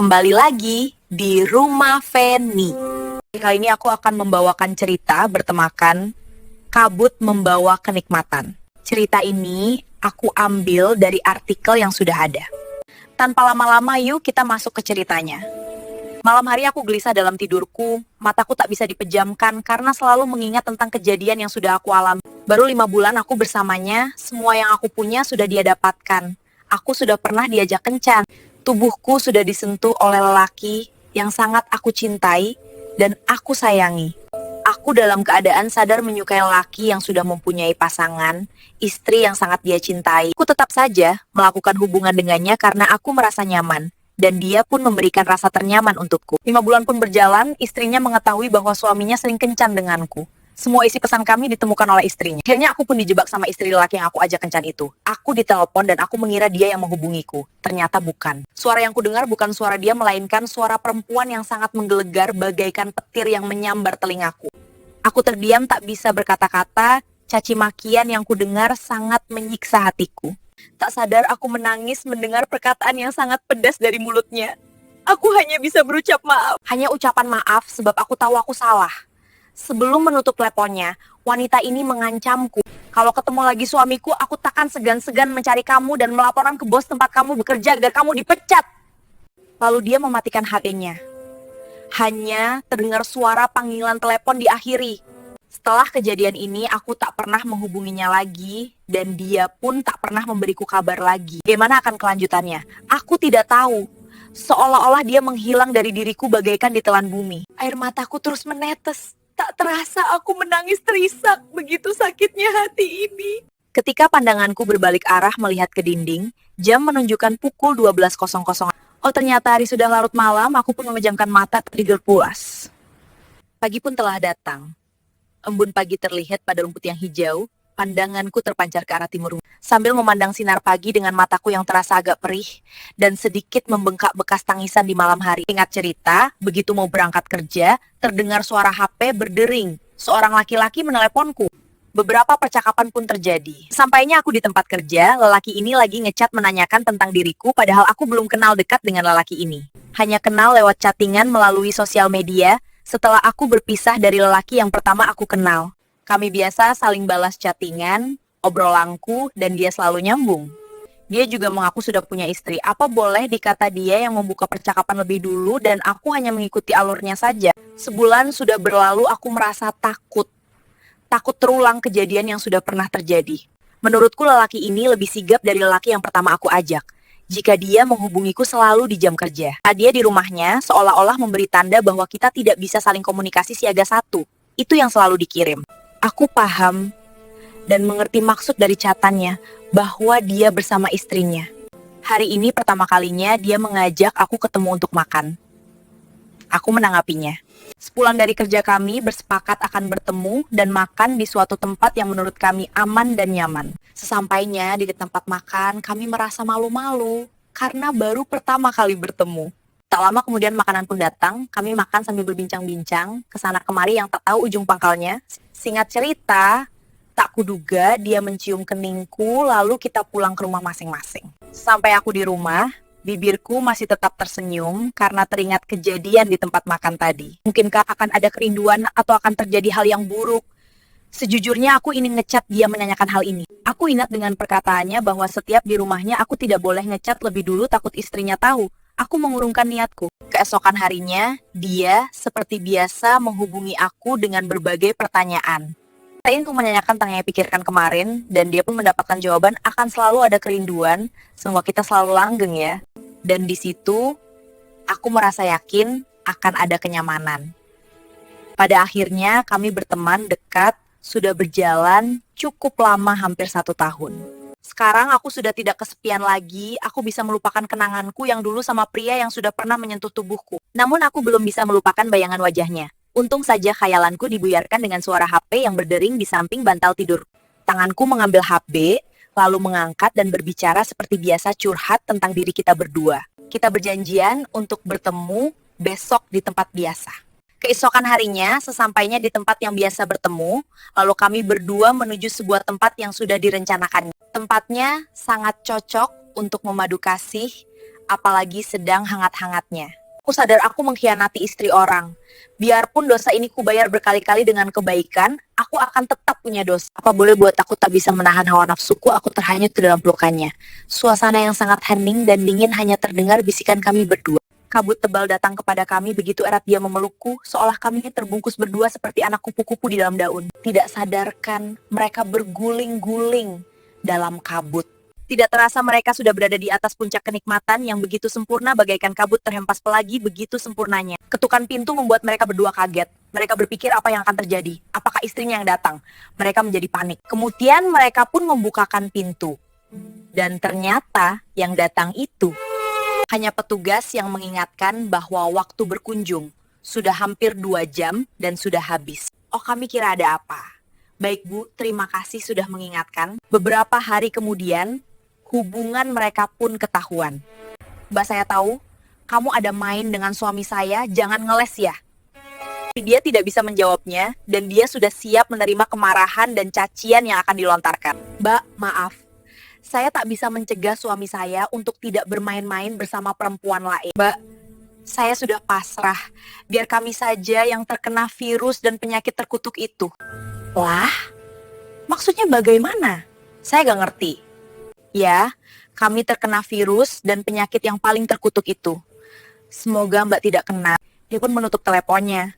Kembali lagi di Rumah Feni. Kali ini aku akan membawakan cerita bertemakan Kabut Membawa Kenikmatan. Cerita ini aku ambil dari artikel yang sudah ada. Tanpa lama-lama yuk kita masuk ke ceritanya. Malam hari aku gelisah dalam tidurku, mataku tak bisa dipejamkan karena selalu mengingat tentang kejadian yang sudah aku alami. Baru 5 bulan aku bersamanya, semua yang aku punya sudah dia dapatkan. Aku sudah pernah diajak kencan. Tubuhku sudah disentuh oleh lelaki yang sangat aku cintai dan aku sayangi. Aku dalam keadaan sadar menyukai lelaki yang sudah mempunyai pasangan, istri yang sangat dia cintai. Aku tetap saja melakukan hubungan dengannya karena aku merasa nyaman. Dan dia pun memberikan rasa ternyaman untukku. 5 bulan pun berjalan, istrinya mengetahui bahwa suaminya sering kencan denganku. Semua isi pesan kami ditemukan oleh istrinya. Akhirnya aku pun dijebak sama istri lelaki yang aku ajak kencan itu. Aku ditelepon dan aku mengira dia yang menghubungiku. Ternyata bukan. Suara yang kudengar bukan suara dia, melainkan suara perempuan yang sangat menggelegar bagaikan petir yang menyambar telingaku. Aku terdiam tak bisa berkata-kata, caci makian yang kudengar sangat menyiksa hatiku. Tak sadar aku menangis mendengar perkataan yang sangat pedas dari mulutnya. Aku hanya bisa berucap maaf. Hanya ucapan maaf sebab aku tahu aku salah. Sebelum menutup teleponnya, wanita ini mengancamku. Kalau ketemu lagi suamiku, aku takkan segan-segan mencari kamu dan melaporkan ke bos tempat kamu bekerja agar kamu dipecat. Lalu dia mematikan HP-nya. Hanya terdengar suara panggilan telepon diakhiri. Setelah kejadian ini, aku tak pernah menghubunginya lagi, dan dia pun tak pernah memberiku kabar lagi. Bagaimana akan kelanjutannya? Aku tidak tahu. Seolah-olah dia menghilang dari diriku bagaikan ditelan bumi. Air mataku terus menetes. Tak terasa aku menangis terisak, begitu sakitnya hati ini. Ketika pandanganku berbalik arah melihat ke dinding, jam menunjukkan pukul 12.00. Oh, ternyata hari sudah larut malam, aku pun memejamkan mata tertidur puas. Pagi pun telah datang. Embun pagi terlihat pada rumput yang hijau, pandanganku terpancar ke arah timur. Sambil memandang sinar pagi dengan mataku yang terasa agak perih, dan sedikit membengkak bekas tangisan di malam hari. Ingat cerita, begitu mau berangkat kerja, terdengar suara HP berdering. Seorang laki-laki meneleponku. Beberapa percakapan pun terjadi. Sampainya aku di tempat kerja, lelaki ini lagi ngechat menanyakan tentang diriku, padahal aku belum kenal dekat dengan lelaki ini. Hanya kenal lewat chattingan melalui sosial media, setelah aku berpisah dari lelaki yang pertama aku kenal. Kami biasa saling balas chattingan, obrolanku, dan dia selalu nyambung. Dia juga mengaku sudah punya istri. Apa boleh dikata dia yang membuka percakapan lebih dulu dan aku hanya mengikuti alurnya saja. Sebulan sudah berlalu, aku merasa takut. Takut terulang kejadian yang sudah pernah terjadi. Menurutku lelaki ini lebih sigap dari lelaki yang pertama aku ajak. Jika dia menghubungiku selalu di jam kerja. Dia di rumahnya seolah-olah memberi tanda bahwa kita tidak bisa saling komunikasi siaga satu. Itu yang selalu dikirim. Aku paham dan mengerti maksud dari catatannya bahwa dia bersama istrinya. Hari ini pertama kalinya dia mengajak aku ketemu untuk makan. Aku menanggapinya. Sepulang dari kerja kami bersepakat akan bertemu dan makan di suatu tempat yang menurut kami aman dan nyaman. Sesampainya di tempat makan, kami merasa malu-malu karena baru pertama kali bertemu. Tak lama kemudian makanan pun datang, kami makan sambil berbincang-bincang, kesana kemari yang tak tahu ujung pangkalnya. Singkat cerita, tak kuduga dia mencium keningku lalu kita pulang ke rumah masing-masing. Sampai aku di rumah, bibirku masih tetap tersenyum karena teringat kejadian di tempat makan tadi. Mungkinkah akan ada kerinduan atau akan terjadi hal yang buruk? Sejujurnya aku ingin ngechat dia menanyakan hal ini. Aku ingat dengan perkataannya bahwa setiap di rumahnya aku tidak boleh ngechat lebih dulu takut istrinya tahu. Aku mengurungkan niatku. Keesokan harinya, dia seperti biasa menghubungi aku dengan berbagai pertanyaan. Saya ingin menanyakan tentang yang pikirkan kemarin, dan dia pun mendapatkan jawaban akan selalu ada kerinduan, semoga kita selalu langgeng ya. Dan di situ, aku merasa yakin akan ada kenyamanan. Pada akhirnya, kami berteman dekat, sudah berjalan cukup lama, hampir 1 tahun. Sekarang aku sudah tidak kesepian lagi, aku bisa melupakan kenanganku yang dulu sama pria yang sudah pernah menyentuh tubuhku. Namun aku belum bisa melupakan bayangan wajahnya. Untung saja khayalanku dibuyarkan dengan suara HP yang berdering di samping bantal tidur. Tanganku mengambil HP, lalu mengangkat dan berbicara seperti biasa curhat tentang diri kita berdua. Kita berjanjian untuk bertemu besok di tempat biasa. Keesokan harinya, sesampainya di tempat yang biasa bertemu, lalu kami berdua menuju sebuah tempat yang sudah direncanakannya. Tempatnya sangat cocok untuk memadu kasih, apalagi sedang hangat-hangatnya. Aku sadar aku mengkhianati istri orang. Biarpun dosa ini kubayar berkali-kali dengan kebaikan, aku akan tetap punya dosa. Apa boleh buat aku tak bisa menahan hawa nafsuku, aku terhanyut ke dalam pelukannya. Suasana yang sangat hening dan dingin hanya terdengar bisikan kami berdua. Kabut tebal datang kepada kami, begitu erat dia memelukku, seolah kami terbungkus berdua seperti anak kupu-kupu di dalam daun. Tidak sadarkan, mereka berguling-guling dalam kabut. Tidak terasa mereka sudah berada di atas puncak kenikmatan yang begitu sempurna bagaikan kabut terhempas pelagi begitu sempurnanya. Ketukan pintu membuat mereka berdua kaget. Mereka berpikir apa yang akan terjadi. Apakah istrinya yang datang? Mereka menjadi panik. Kemudian mereka pun membukakan pintu. Dan ternyata yang datang itu hanya petugas yang mengingatkan bahwa waktu berkunjung sudah hampir 2 jam dan sudah habis. Oh, kami kira ada apa? Baik Bu, terima kasih sudah mengingatkan. Beberapa hari kemudian, hubungan mereka pun ketahuan. Mbak, saya tahu kamu ada main dengan suami saya, jangan ngeles ya. Dia tidak bisa menjawabnya dan dia sudah siap menerima kemarahan dan cacian yang akan dilontarkan. Mbak, maaf. Saya tak bisa mencegah suami saya untuk tidak bermain-main bersama perempuan lain. Mbak, saya sudah pasrah. Biar kami saja yang terkena virus dan penyakit terkutuk itu. Lah, maksudnya bagaimana? Saya gak ngerti. Ya, kami terkena virus dan penyakit yang paling terkutuk itu. Semoga Mbak tidak kena. Dia pun menutup teleponnya.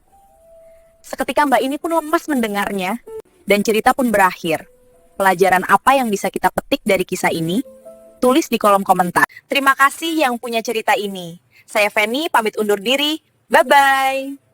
Seketika Mbak ini pun lemas mendengarnya, dan cerita pun berakhir. Pelajaran apa yang bisa kita petik dari kisah ini? Tulis di kolom komentar. Terima kasih yang punya cerita ini. Saya Feni, pamit undur diri. Bye-bye.